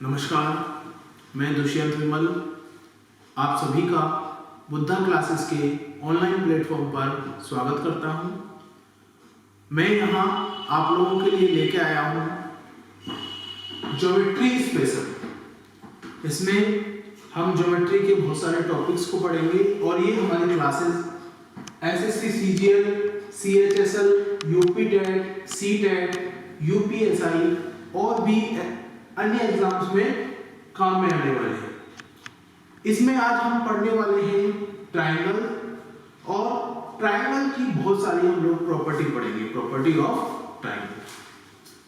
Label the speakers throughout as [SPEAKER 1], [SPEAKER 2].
[SPEAKER 1] नमस्कार, मैं दुष्यंत विमल आप सभी का बुद्धा क्लासेस के ऑनलाइन प्लेटफॉर्म पर स्वागत करता हूं। मैं यहां आप लोगों के लिए लेके आया हूं ज्योमेट्री स्पेशल। इसमें हम ज्योमेट्री के बहुत सारे टॉपिक्स को पढ़ेंगे और ये हमारी classes SSC CGL, CHSL, UP TET, C TET, UPSI और भी अन्य एग्जाम्स में काम में आने वाले हैं। इसमें आज हम पढ़ने वाले हैं ट्रायंगल, और ट्रायंगल की बहुत सारी हम लोग प्रॉपर्टी पढ़ेंगे, प्रॉपर्टी ऑफ ट्रायंगल।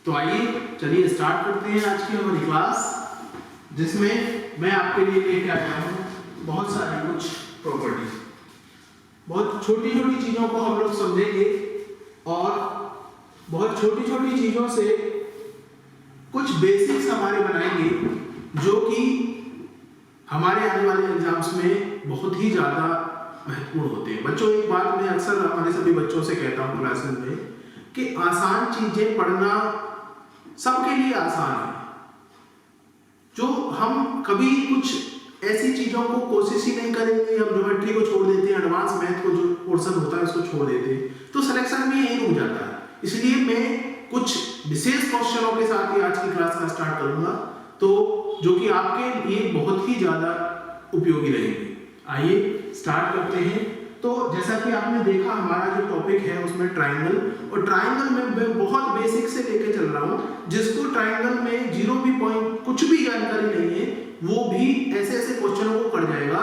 [SPEAKER 1] तो आइए चलिए स्टार्ट करते हैं आज की हमारी क्लास, जिसमें मैं आपके लिए लेके आया हूँ बहुत सारी कुछ प्रॉपर्टी। बहुत छोटी छोटी चीजों को हम लोग समझेंगे और बहुत छोटी छोटी चीजों से कुछ बेसिक्स हमारे बनाएंगे जो कि हमारे आने वाले एग्जाम्स में बहुत ही ज़्यादा महत्वपूर्ण होते हैं। बच्चों, एक बात मैं अक्सर हमारे सभी बच्चों से कहता हूँ क्लासेस में कि आसान चीज़ें पढ़ना सबके लिए आसान है। जो हम कभी कुछ ऐसी चीज़ों को कोशिश ही नहीं करेंगे, हम ज्योमेट्री को छोड़ देते हैं, एडवांस मैथ को जो पोर्शन होता है उसको छोड़ देते हैं, तो सिलेक्शन भी यही रुक जाता है। इसलिए मैं कुछ विशेष क्वेश्चनों के साथ ही आज की क्लास का स्टार्ट करूंगा, तो जो कि आपके लिए बहुत ही ज्यादा उपयोगी रहेंगे। आइए स्टार्ट करते हैं। तो जैसा कि आपने देखा हमारा जो टॉपिक है उसमें ट्रायंगल, और ट्रायंगल में मैं बहुत बेसिक से लेके चल रहा हूं। जिसको ट्रायंगल में जीरो भी पॉइंट कुछ भी जानकारी नहीं है वो भी ऐसे ऐसे क्वेश्चनों को कर जाएगा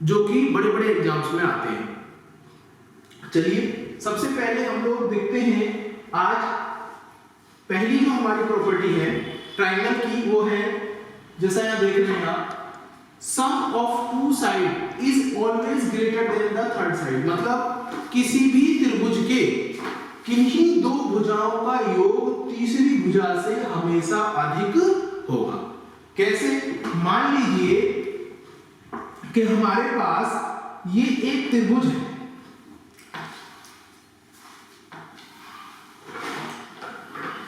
[SPEAKER 1] जो कि बड़े बड़े एग्जाम्स में आते हैं। चलिए सबसे पहले हम लोग देखते हैं आज पहली जो हमारी प्रॉपर्टी है ट्रायंगल की, वो है जैसा यहां देख रहे हैं आप, sum of two side is always greater than the third side. मतलब किसी भी त्रिभुज के किन्हीं दो भुजाओं का योग तीसरी भुजा से हमेशा अधिक होगा। कैसे? मान लीजिए कि हमारे पास ये एक त्रिभुज है,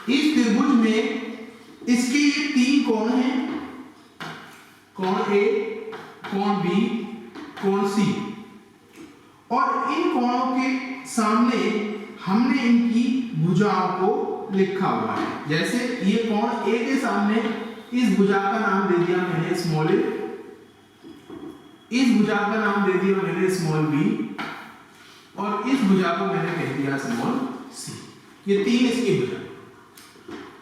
[SPEAKER 1] इस त्रिभुज में इसके ये तीन कोण हैं, कोण ए, कोण बी, कोण सी, और इन कोणों के सामने हमने इनकी भुजाओं को लिखा हुआ है। जैसे ये कोण ए के सामने इस भुजा का नाम दे दिया मैंने स्मॉल ए, इस भुजा का नाम दे दिया मैंने स्मॉल बी, और इस भुजा को मैंने कह दिया स्मॉल सी। ये तीन इसकी भुजा।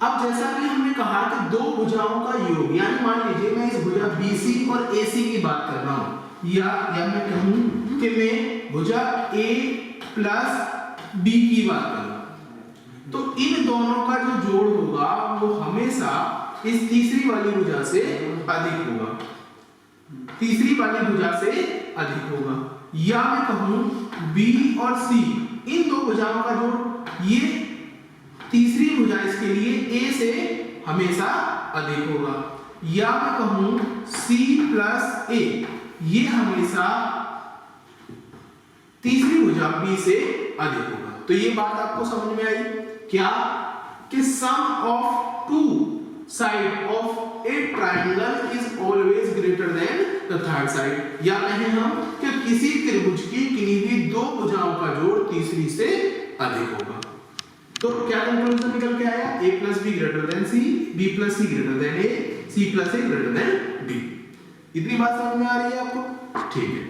[SPEAKER 1] अब जैसा कि हमने कहा कि दो भुजाओं का योग, यानी मान लीजिए मैं इस भुजा BC और AC की बात कर रहा हूं, या मैं कहूं कि मैं भुजा A प्लस B की बात कर रहा हूं, तो इन दोनों का जो जोड़ होगा वो हमेशा इस तीसरी वाली भुजा से अधिक होगा, तीसरी वाली भुजा से अधिक होगा। या मैं कहूं B और C, इन दो भुजाओं का जोड़, ये तीसरी भुजा इसके लिए A से हमेशा अधिक होगा। या मैं कहूं C प्लस A, ये हमेशा तीसरी भुजा B से अधिक होगा। तो ये बात आपको समझ में आई क्या? कि sum of two side of a triangle is always greater than the third side. या कहें हम कि किसी त्रिभुज की किन्हीं भी दो भुजाओं का जोड़ तीसरी से अधिक होगा। तो क्या कंक्लूजन निकल के आया? a plus B greater than C, b plus C greater than a, c plus a greater than b। इतनी बात समझ में आ रही है आपको? ठीक है।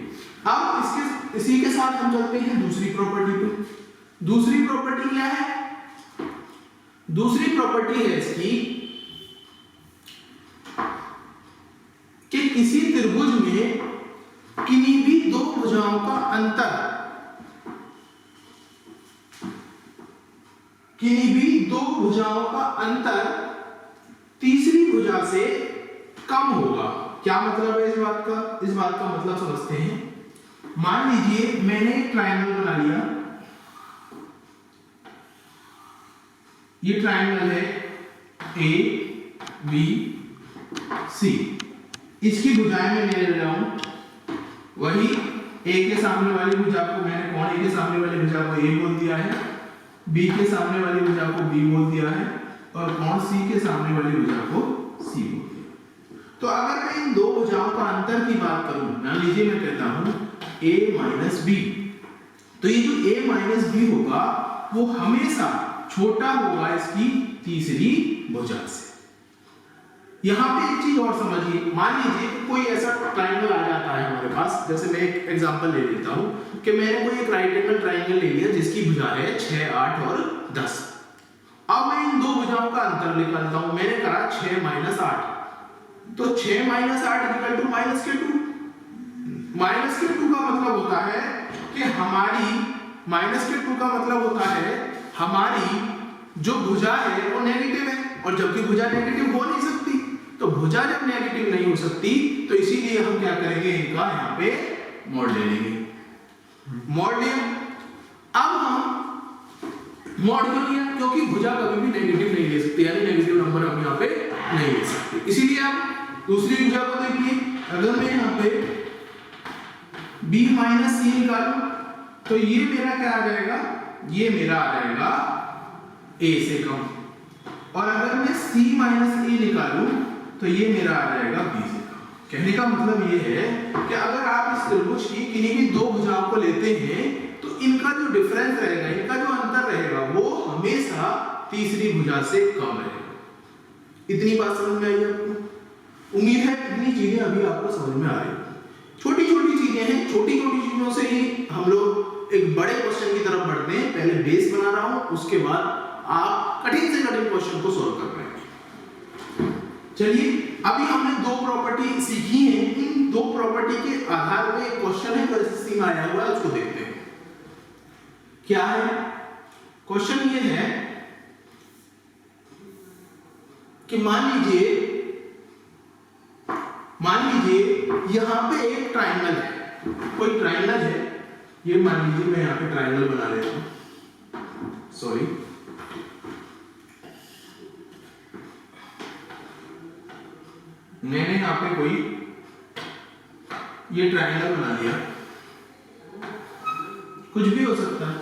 [SPEAKER 1] अब इसी के साथ हम चलते हैं दूसरी प्रॉपर्टी पे। दूसरी प्रॉपर्टी क्या है? दूसरी प्रॉपर्टी है इसकी कि किसी त्रिभुज में किन्हीं भी दो भुजाओं का अंतर, किन्हीं भी दो भुजाओं का अंतर तीसरी भुजा से कम होगा। क्या मतलब है इस बात का? इस बात का मतलब समझते हैं। मान लीजिए मैंने एक ट्रायंगल बना लिया, ये ट्रायंगल है A B C, इसकी भुजाएं मैं ले रहा हूं, वही A के सामने वाली भुजा को मैंने कोण A के सामने वाली भुजा को A बोल दिया है, B के सामने वाली भुजा को B बोल दिया है, और कोण C के सामने वाली भुजा को C सी बोल दिया। तो अगर मैं इन दो भुजाओं का अंतर की बात करूं, मान लीजिए मैं कहता हूं a माइनस बी, तो ये जो a माइनस बी होगा वो हमेशा छोटा होगा इसकी तीसरी भुजा से। यहां पे एक चीज और समझिए, मान लीजिए कोई ऐसा ट्रायंगल आ जाता है हमारे पास, जैसे मैं एक एग्जांपल ले लेता हूं कि मैंने कोई एक राइट एंगल ट्रायंगल ले लिया जिसकी भुजा है 6, 8 और 10। अब मैं इन दो भुजाओं का अंतर निकालता हूं, मैंने करा 6 माइनस 8, तो 6 माइनस 8 इक्वल टू माइनस के 2। माइनस के 2 का मतलब होता है कि माइनस के 2 का मतलब होता है हमारी जो भुजा है वो नेगेटिव है, और जबकि भुजा नेगेटिव हो नहीं सकती, तो भुजा जब नेगेटिव नहीं हो सकती तो इसीलिए हम क्या करेंगे, इनका यहाँ पे मॉड ले लेंगे। मॉड लिया, अब हम मॉड क्यों लिया, क्योंकि भुजा कभी भी नेगेटिव नहीं ले सकती, यानी नेगेटिव नंबर हम यहाँ पे नहीं ले सकते, इसीलिए आप दूसरी भुजा को देखिए। अगर मैं यहाँ पे b माइनस सी निकालूं तो ये मेरा क्या आ जाएगा, ये मेरा आ जाएगा a से कम, और अगर मैं c माइनस a निकालूं तो ये मेरा आ जाएगा b से कम। कहने का मतलब ये है कि अगर आप इस त्रिभुज की किन्हीं भी दो भुजाओं को लेते हैं तो इनका जो डिफरेंस रहेगा, इनका जो अंतर रहेगा वो हमेशा तीसरी भुजा से कम रहेगा। इतनी बात समझ में आई आपको? उम्मीद है इतनी चीजें अभी आपको समझ में आ रही हैं। छोटी छोटी चीजें हैं, छोटी छोटी चीजों से ही हम लोग एक बड़े क्वेश्चन की तरफ बढ़ते हैं। पहले बेस बना रहा हूं, उसके बाद आप कठिन से कठिन क्वेश्चन को सॉल्व कर रहे हैं। चलिए, अभी हमने दो प्रॉपर्टी सीखी है, इन दो प्रॉपर्टी के आधार पर एक क्वेश्चन है परिस्थिति में आया हुआ है, उसको देखते हैं क्या है। क्वेश्चन ये है कि मान लीजिए यहां पे एक ट्रायंगल है, कोई ट्रायंगल है, ये मान लीजिए मैं यहां पे ट्रायंगल बना लेता हूं, सॉरी, मैंने यहां पे कोई ये ट्रायंगल बना लिया, कुछ भी हो सकता है,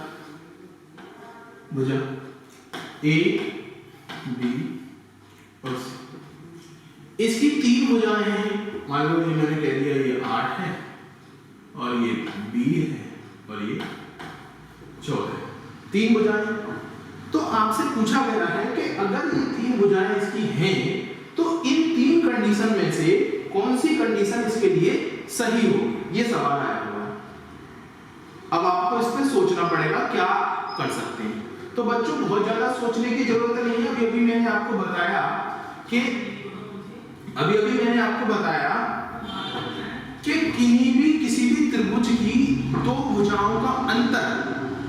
[SPEAKER 1] भुजा ए बी और सी, इसकी तीन भुजाएं हैं। मान लो ये मैंने कह दिया ये 8 है और ये b है और ये 14, तीन भुजाएं। तो आपसे पूछा गया है कि अगर ये तीन भुजाएं इसकी हैं तो इन तीन कंडीशन में से कौन सी कंडीशन इसके लिए सही होगी, ये सवाल आया हुआ है। अब आपको इस पे सोचना पड़ेगा क्या कर सकते हैं। तो बच्चों बहुत ज्यादा सोचने की जरूरत नहीं है। अभी मैंने आपको बताया कि किसी भी त्रिभुज की दो भुजाओं का अंतर,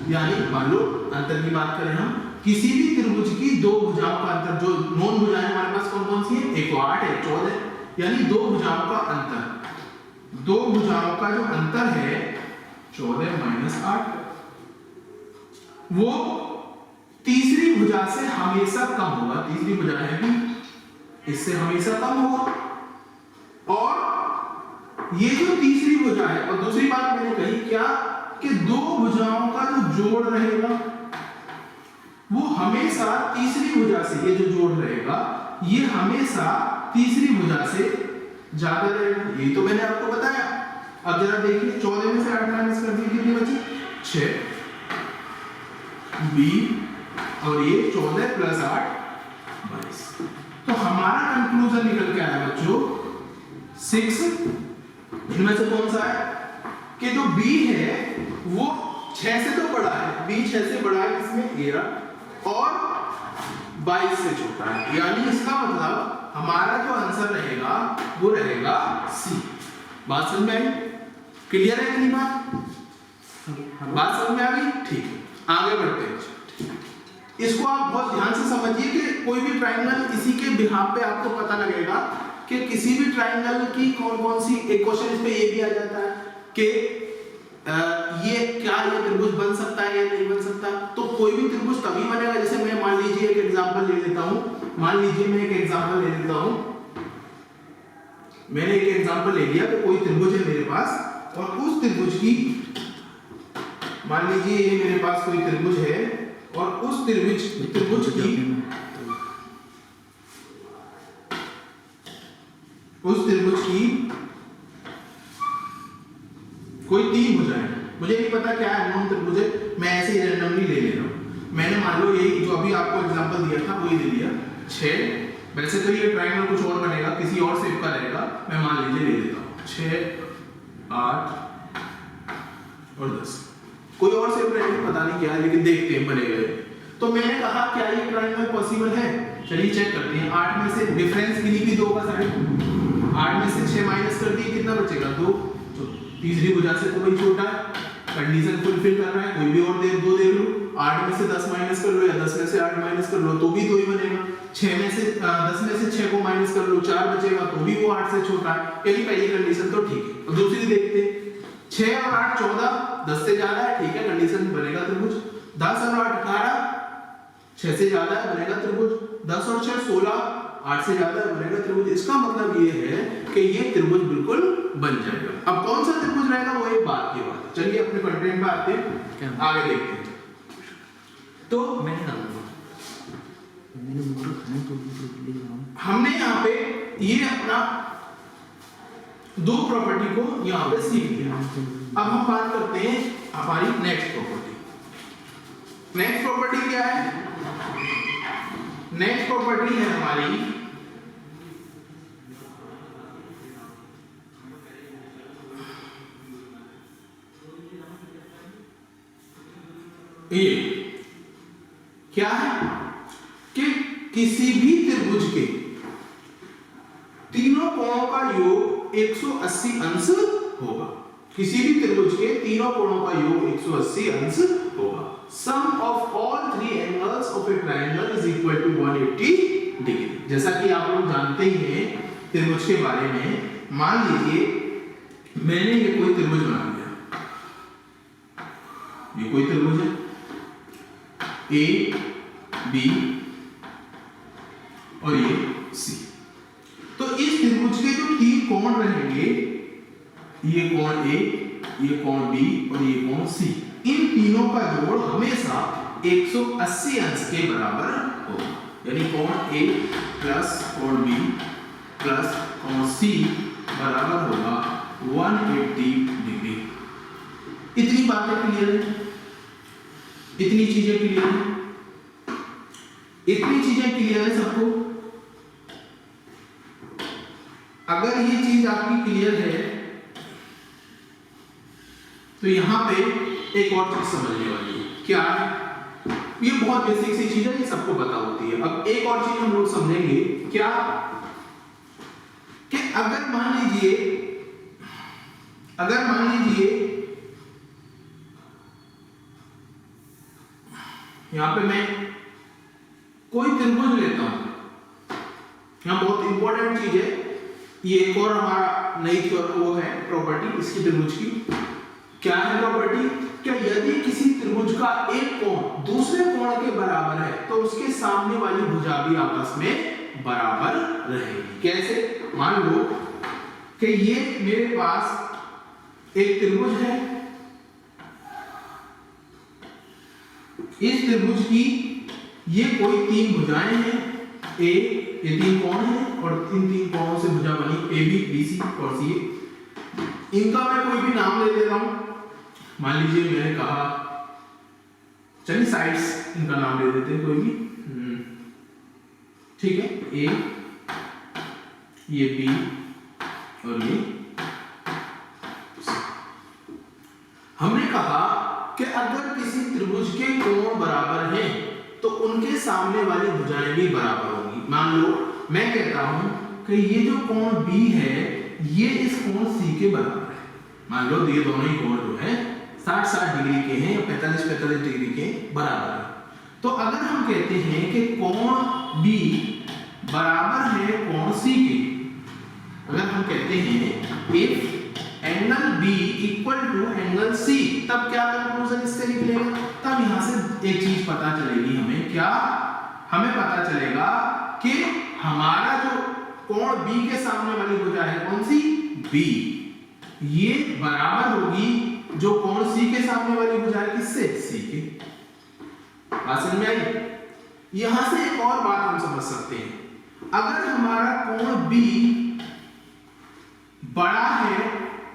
[SPEAKER 1] यानी मान लो अंतर की बात करें हम, किसी भी त्रिभुज की दो भुजाओं का अंतर, जो नॉन भुजाएं हमारे पास कौन कौन सी है, एक 8 है, 14, यानी दो भुजाओं का अंतर, दो भुजाओं का जो अंतर है 14 माइनस 8, वो तीसरी भुजा से हमेशा कम होगा। तीसरी भुजा है कि इससे हमेशा कम होगा, और ये जो तीसरी भुजा है, और दूसरी बात मैंने कही क्या कि दो भुजाओं का जो जोड़ रहेगा वो हमेशा तीसरी भुजा से, ये जो जोड़ रहेगा ये हमेशा तीसरी भुजा से ज्यादा रहेगा। ये तो मैंने आपको बताया। अब जरा देखिए 14 में से 8 माइनस कर दीजिए, कितने बचे 6, b और ये 14 प्लस 8 22। तो हमारा कंक्लूजन निकल के आया बच्चों 6। इनमें से कौन सा है कि जो b है वो 6 से तो बड़ा है, b 6 से बड़ा है, इसमें 13 और 22 से छोटा है, यानी इसका मतलब हमारा जो आंसर रहेगा वो रहेगा सी। बात समझ में आई? क्लियर है इतनी बात समझ में आ गई? ठीक है, आगे बढ़ते हैं। इसको आप बहुत ध्यान से समझिए कि कोई भी ट्रायंगल इसी के बिहाफ पे आपको पता लगेगा कि किसी भी ट्रायंगल की कौन कौन सी, एक क्वेश्चन इस पे ये भी आ जाता है कि ये त्रिभुज बन सकता है या नहीं बन सकता। तो कोई भी त्रिभुज तभी बनेगा, जैसे मैं मान लीजिए एक एग्जांपल ले लेता हूं, मैंने एक एग्जांपल ले लिया कि कोई त्रिभुज है मेरे पास, और उस त्रिभुज की, मान लीजिए ये मेरे पास कोई त्रिभुज है और उस त्रिभुज की उस त्रिभुज की कोई 3 भुजाएं, मुझे नहीं पता क्या है कौन त्रिभुज है, मैं ऐसे ही रैंडमली ले रहा हूँ। मैंने मान लो यही जो अभी आपको एग्जांपल दिया था वही दे दिया 6, वैसे तो ये ट्रायंगल कुछ और बनेगा, किसी और शेप का रहेगा, मैं मान लीजिए ले लेता हूँ 6, 8 और 10, कोई और शेप रहेगा पता नहीं क्या है, लेकिन देखते हैं बनेगा। तो मैंने कहा क्या ये ट्रायंगल पॉसिबल है, चलिए चेक करते हैं। 8 में से डिफरेंस गिनी भी 2 का साइड, 8 में से 6 माइनस कर दिए कितना बचेगा 2, तो तीसरी भुजा से तो वही छोटा है, कंडीशन फुलफिल कर रहा है, कोई भी और दे 2 दे लो। 8 में से 10 माइनस कर लो या 10 में से 8 माइनस कर लो तो भी 2 ही बनेगा। 6 में से 10 में से 6 को माइनस कर लो 4 बचेगा तो भी वो 8 से छोटा है, यानी पहली कंडीशन तो ठीक है। और दूसरी देखते हैं, 6 और 8 14, 10 से ज्यादा है, ठीक है कंडीशन बनेगा त्रिभुज। 10 और 8 18, 6 से ज्यादा है बनेगा त्रिभुज। 10 और 6 16, 8 से ज्यादा है बनेगा त्रिभुज। इसका मतलब ये है कि ये त्रिभुज बिल्कुल बन जाएगा। अब कौन सा त्रिभुज रहेगा वो एक बात की बात है। चलिए अपने कंटेंट में आते हैं, आगे देखते हैं। तो हमने यहाँ पे ये अपना 2 प्रॉपर्टी को यहाँ पे सीख लिया। अब हम बात करते हैं हमारी नेक्स्ट प्रॉपर्टी। नेक्स्ट प्रॉपर्टी क्या है? नेक्स्ट प्रॉपर्टी है हमारी ये क्या है कि किसी भी त्रिभुज के तीनों कोणों का योग 180 अंश होगा। किसी भी त्रिभुज के तीनों कोणों का योग 180 अंश होगा। Sum of all 3 angles of a triangle is equal to 180 degree. जैसा कि आप लोग जानते ही हैं त्रिभुज के बारे में। मान लीजिए मैंने ये कोई त्रिभुज बना लिया, ये कोई त्रिभुज है ए बी और ये सी। तो इस त्रिभुज के जो 3 कोण रहेंगे, ये कोण ए, ये कोण बी और ये कोण सी, इन तीनों का जोड़ हमेशा 180 अंश के बराबर होगा। यानी कोण ए प्लस कोण बी प्लस कोण सी बराबर होगा 180 डिग्री। इतनी बातें क्लियर है? इतनी चीजें क्लियर है? इतनी चीजें क्लियर है सबको? अगर ये चीज आपकी क्लियर है तो यहां पे एक और चीज समझने वाली है। क्या है? ये बहुत बेसिक सी चीज है, ये सबको पता होती है। अब एक और चीज हम लोग समझेंगे, क्या कि अगर मान लीजिए यहां पे मैं कोई त्रिभुज लेता हूं, यहां बहुत इंपॉर्टेंट चीज है ये, एक और हमारा नई वो है प्रॉपर्टी इसकी त्रिभुज की। क्या है प्रॉपर्टी? क्या यदि किसी त्रिभुज का एक कोण दूसरे कोण के बराबर है तो उसके सामने वाली भुजा भी आपस में बराबर रहेगी। कैसे? मान लो कि ये मेरे पास एक त्रिभुज है, इस त्रिभुज की ये कोई 3 भुजाएं हैं, ए, ये 3 कोण हैं और इन 3 कोणों से भुजा बनी ए बी बी सी और सी। इनका मैं कोई भी नाम ले लेता हूं। मान लीजिए मैंने कहा, चलिए साइड्स इनका नाम ले देते हैं कोई भी, ठीक है, ए, ये बी और ये सी। हमने कहा कि अगर किसी त्रिभुज के कोण बराबर हैं तो उनके सामने वाली भुजाएं भी बराबर होंगी। मान लो मैं कहता हूं कि ये जो कोण B है ये इस कोण C के बराबर है। मान लो ये दोनों ही कोण जो है 60-60 डिग्री के हैं या 45-45 डिग्री के बराबर है। तो अगर हम कहते हैं कि कोण B बराबर है कोण C के, अगर हम कहते हैं if angle B equal to angle C, तब क्या कंक्लूजन इससे निकलेगा? तब यहां से एक चीज पता चलेगी हमें। क्या? हमें पता चलेगा कि हमारा जो कोण B के सामने वाली भुजा है कौन सी? B, ये बराबर होगी जो कोण C के सामने वाली भुजा है किससे? C के। बात समझ में आई? यहां से एक और बात हम समझ सकते हैं। अगर हमारा कोण B बड़ा है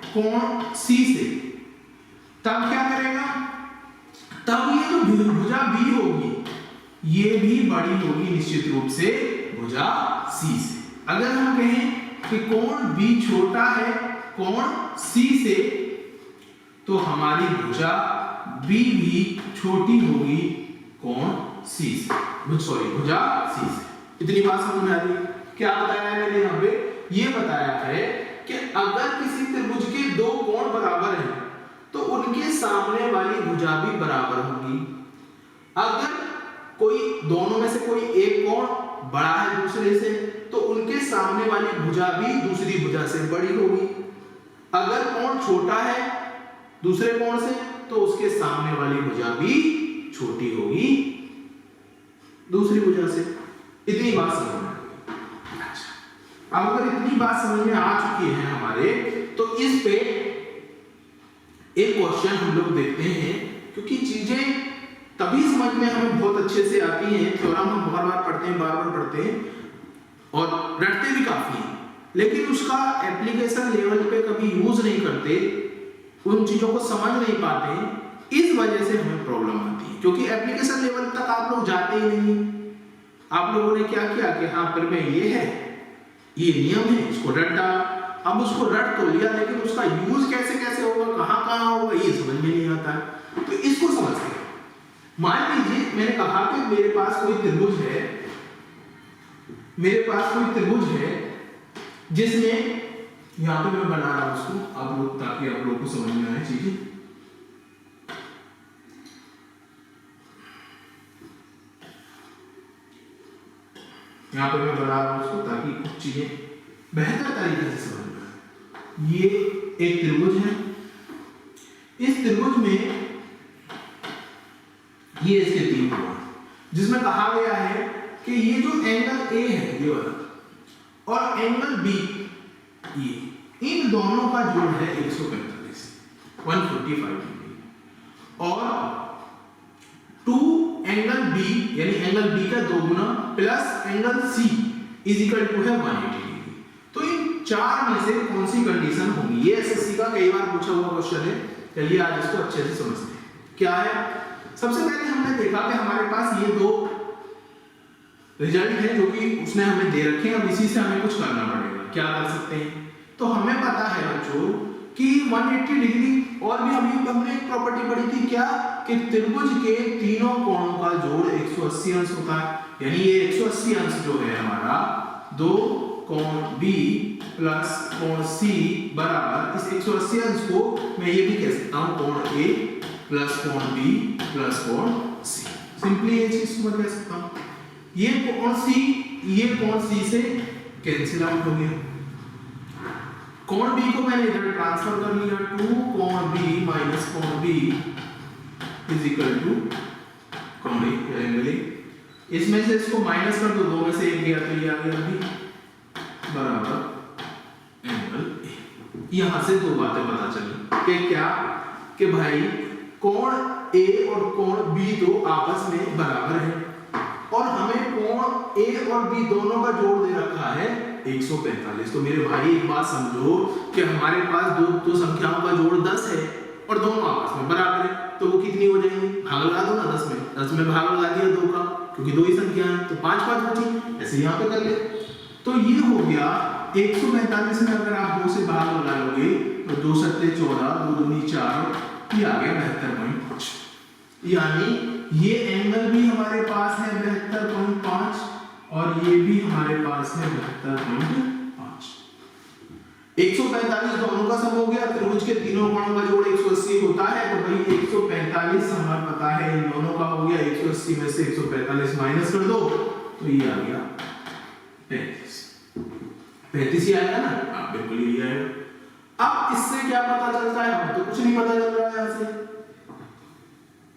[SPEAKER 1] कोण सी से, तब क्या करेगा, तब ये जो भुजा बी होगी ये भी बड़ी होगी निश्चित रूप से भुजा सी से। अगर हम कहें कि कोण बी छोटा है कोण सी से, तो हमारी भुजा बी भी छोटी होगी कोण सी से, सॉरी भुजा सी से। इतनी बात समझ में आ रही है? क्या बताया है मैंने यहाँ पे? ये बताया है कि अगर किसी त्रिभुज के दो कोण बराबर हैं तो उनके सामने वाली भुजा भी बराबर होगी। अगर कोई दोनों में से कोई एक कोण बड़ा है दूसरे से, तो उनके सामने वाली भुजा भी दूसरी भुजा से बड़ी होगी। अगर कोण छोटा है दूसरे कोण से, तो उसके सामने वाली भुजा भी छोटी होगी दूसरी भुजा से। इतनी बात समझ में? अच्छा, अब अगर इतनी बात समझ में आ चुकी है हमारे, तो इस पे एक क्वेश्चन हम लोग देखते हैं, क्योंकि चीजें तभी समझ में हमें बहुत अच्छे से आती हैं। थ्योरम हम बार बार पढ़ते हैं, बार बार पढ़ते हैं और रटते भी काफी हैं, लेकिन उसका एप्लीकेशन लेवल पे कभी यूज नहीं करते, उन चीजों को समझ नहीं पाते। इस वजह से हमें प्रॉब्लम आती है, क्योंकि एप्लीकेशन लेवल तक आप लोग जाते ही नहीं। आप लोगों ने क्या किया कि हाँ फिर में ये है, ये नियम है, इसको रट डाला। अब उसको रट तो लिया, लेकिन उसका यूज कैसे कैसे होगा, कहाँ कहाँ होगा, ये समझ में नहीं आता है। तो इसको समझते हैं। मान लीजिए मैंने कहा कि मेरे पास कोई त्रिभुज है, मेरे पास कोई त्रिभुज है जिसमें, यहां पे मैं बना रहा हूं उसको आप लोग, ताकि आप लोगों को समझ में आए चीजें। यहां पे मैं बना रहा हूं उसको ताकि कुछ चीजें बेहतर तरीके से समझ में आए। ये एक त्रिभुज है, इस त्रिभुज में ये इसके तीन कोण, जिसमें कहा गया है कि ये जो एंगल ए है ये वाला और एंगल बी, ये इन दोनों का जोड़ है 145 डिग्री, और 2 एंगल बी यानी एंगल बी का 2 गुना plus angle C is equal to है 180 डिग्री। तो इन चार में से कौन सी कंडीशन होगी? ये एसएससी का कई बार पूछा हुआ क्वेश्चन है। चलिए आज इसको अच्छे से समझते हैं। क्या है? सबसे पहले हमने देखा कि हमारे पास ये दो रिजल्ट है जो कि उसने हमें दे रखे हैं, अब इसी से हमें कुछ करना पड़ेगा। क्या कर सकते हैं? तो हमें पता है बच्चों कि 180 डिग्री, और भी हमने एक प्रॉपर्टी पढ़ी थी क्या, कि त्रिभुज के तीनों कोणों का जोड़ 180 अंश होता है। यानी ये 180 अंश जो है हमारा, दो कोण B प्लस कोण C बराबर, इस 180 अंश को मैं ये भी कह सकता हूँ कोण A प्लस कोण B प्लस कोण C। सिंपली ये चीज को मैं कह सकता हूँ, ये कोण C से कैंसिल आउट हो गया। कोण B को मैंने इधर ट्रांसफर कर लिया, 2 कोण B माइनस कोण B इज इक्वल टू कोण A एंगल A। इसमें से इसको माइनस कर दो, दो में से एक गया तो ये आ गया B बराबर एंगल A। यहां से दो बातें पता चली कि क्या, कि भाई कोण A और कोण B तो आपस में बराबर है, और हमें कोण A और B दोनों का जोड़ दे रखा है 145। तो मेरे भाई एक बात समझो कि हमारे पास दो संख्याओं का जोड़ 10 है और दोनों आपस में बराबर है, तो वो कितनी हो जाएंगी? भाग लगा दो ना 10 में भाग लगा दिया 2 का, क्योंकि 2 ही संख्या है, तो 5 बची। ऐसे यहाँ पे कर ले, तो ये हो गया 145 में अगर आप 2 से भाग लगा लोगे तो 2 सत्ते 14, 2 दूनी 4, ये आ गया 72.5। यानी ये एंगल भी हमारे पास है 72.5 और ये भी हमारे पास है 72.5। 145 दोनों का सम हो गया। त्रिभुज के तीनों कोणों का जोड़ 180 होता है, तो भाई 145 हमारा पता है इन दोनों का हो गया। 180 में से 145 माइनस कर दो तो ये आ गया 35 ही आएगा ना? आप बिल्कुल ही आएगा। अब इससे क्या पता चलता है? हमें तो कुछ नहीं पता चल रहा है, यहाँ से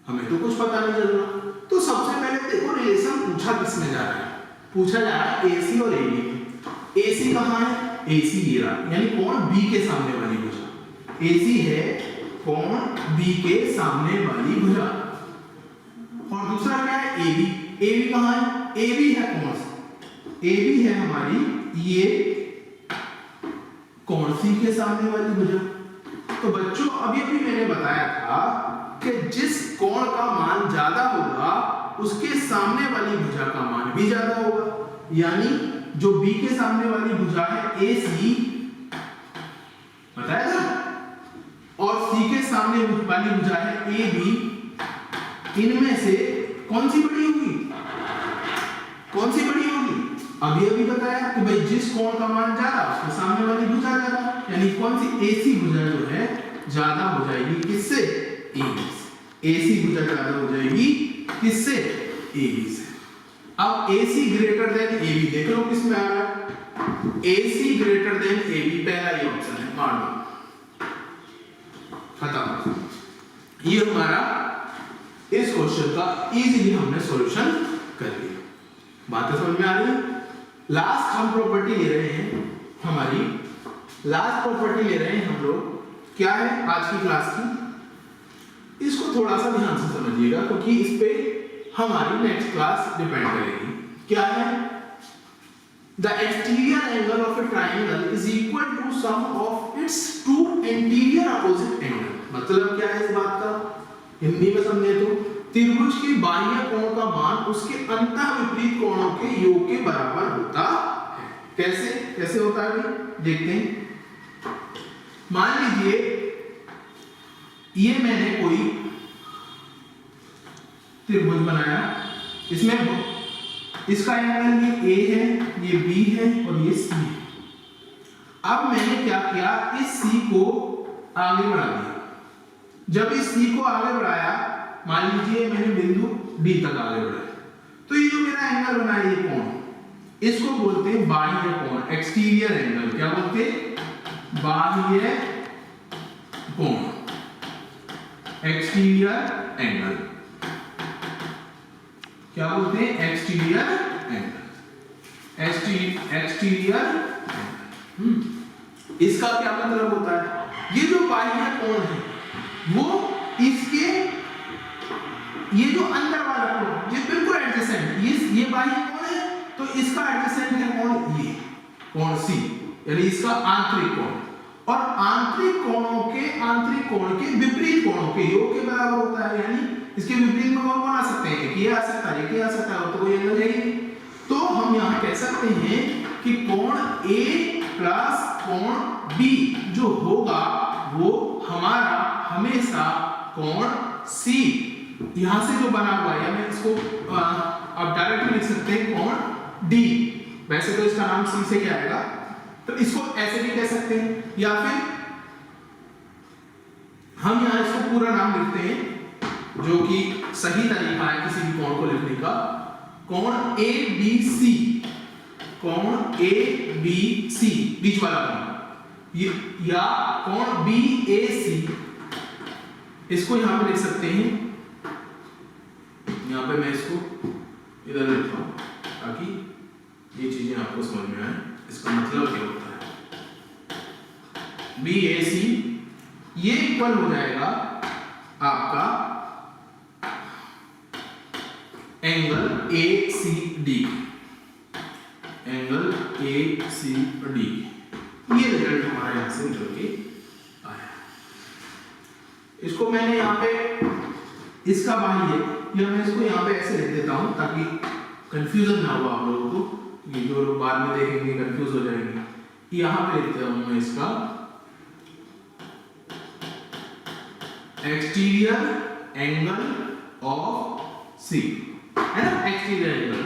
[SPEAKER 1] हमें तो कुछ पता नहीं चल रहा। तो सबसे पहले देखो रिलेशन पूछा किसने जा रहा है? पूछा जा रहा है AC और AB। AC कहाँ है? AC ये रहा, यानी कोण B के सामने वाली भुजा। AC है कोण B के सामने वाली भुजा, और दूसरा क्या है? AB। AB कहाँ है? AB है कोण AB है हमारी ये कोण सी के सामने वाली भुजा। तो बच्चों अभी अभी मैंने बताया था कि जिस कोण का मान ज्यादा होगा उसके सामने वाली भुजा का मान भी ज्यादा होगा। यानी जो बी के सामने वाली भुजा है ए सी, बताया था, और सी के सामने वाली भुजा है ए बी, इनमें से कौन सी बड़ी होगी? कौन सी बड़ी होगी? अभी अभी बताया कि भाई जिस कोण का मान ज्यादा उसके सामने वाली भुजा ज्यादा, यानी कौन सी एसी भुजा जो है ज्यादा हो जाएगी किससे? एबी से। एसी भुजा ज्यादा हो जाएगी किससे? एबी से। अब AC ग्रेटर देन AB देख लो किस में आ रहा है? AC ग्रेटर देन AB, पहला ये ऑप्शन है, मार दो, खत्म। ये हमारा इस क्वेश्चन का इजीली हमने सॉल्यूशन कर लिया। बातें समझ में आ रही है? लास्ट हम प्रॉपर्टी ले रहे हैं, हमारी लास्ट प्रॉपर्टी ले रहे हैं हम लोग, क्या है आज की क्लास की? इसको थोड़ा सा ध्यान से समझिएगा क्योंकि इस पे हमारी नेक्स्ट क्लास डिपेंड करेगी। क्या है? The exterior angle of a triangle is equal to sum of its two interior opposite angle. मतलब क्या है इस बात का? हिंदी में समझे तो त्रिभुज के बाह्य कोण का मान उसके अंतः विपरीत कोणों के योग के बराबर होता है। कैसे कैसे होता है देखते हैं। मान लीजिए ये मैंने कोई त्रिभुज बनाया, इसमें इसका एंगल ये A है, ये B है और ये C है। अब मैंने क्या किया, इस C को आगे बढ़ा दिया। जब इस C को आगे बढ़ाया, मान लीजिए मैंने बिंदु D तक आगे बढ़ाया, तो ये जो मेरा एंगल बना है ये कोण, इसको बोलते हैं बाह्य कोण, एक्सटीरियर एंगल। क्या बोलते हैं? बाह्य कोण, एक्सटीरियर एंगल। क्या बोलते हैं? Exterior angle, exterior angle. इसका क्या मतलब होता है? ये जो बाह्य कोण है वो इसके, ये जो अंदर वाला कोण, ये बिल्कुल एडजेसेंट, ये बाह्य कोण है तो इसका एडजेसेंट है कोण ये, कोण C, यानी इसका आंतरिक कोण। और आंतरिक कोण के विपरीत कोणों के योग के बराबर होता है। यानी इसके विपरीत में कौन आ सकते हैं? एक ये आ सकता है, एक ये आ सकता है, तो कोई एंगल है ही। तो हम यहाँ कह सकते हैं कि कोण A प्लस कोण B जो होगा वो हमारा हमेशा कोण C यहाँ से जो बना हुआ है, मैं इसको अब डायरेक्टली लिख सकते हैं कोण D। वैसे तो इसका नाम C से क्या आएगा, तो इसको ऐसे भी कह सकते हैं, या फिर हम यहाँ इसको पूरा नाम लिखते हैं जो कि सही तरीका है किसी भी कोण को लिखने का। कोण ABC, कोण ABC बीच वाला कोण, या कोण BAC, इसको यहां पे लिख सकते हैं। यहां पे मैं इसको इधर लिखता हूं ताकि ये चीजें आपको समझ में आए, इसका मतलब क्या होता है। BAC ये इक्वल हो जाएगा आपका एंगल ACD, एंगल ACD। ये रिजल्ट हमारा यहां से निकल के आया। इसको मैंने यहाँ पे इसका बाह्य, या मैं इसको यहाँ पे ऐसे लिख देता हूं ताकि कंफ्यूजन ना हो आप लोगों को, ये जो लोग बाद में देखेंगे कंफ्यूज हो जाएंगे। यहाँ पे लिखता हूं मैं इसका एक्सटीरियर एंगल ऑफ C, है ना, एक्सटीरियर एंगल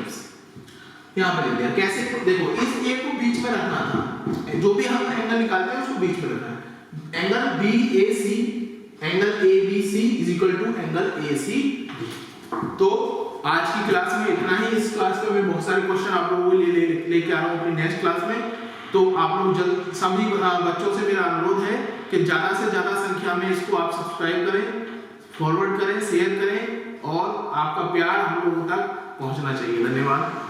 [SPEAKER 1] यहाँ पे लिख दिया। कैसे? देखो इस A को बीच में रखना था, जो भी हम एंगल निकालते हैं उसको बीच में रखना है। Angle BAC, angle ABC is equal to angle ACD। तो आज की क्लास में इतना ही। इस क्लास में मैं बहुत सारे क्वेश्चन आप लोगों को लेके आ रहा हूँ अपनी नेक्स्ट क्लास में। तो आप लोग जल्द सभी बच्चों से मेरा अनुरोध है कि ज़्यादा से ज़्यादा संख्या में इसको आप सब्सक्राइब करें, फॉरवर्ड करें, शेयर करें, और आपका प्यार हम लोगों तक पहुंचना चाहिए। धन्यवाद।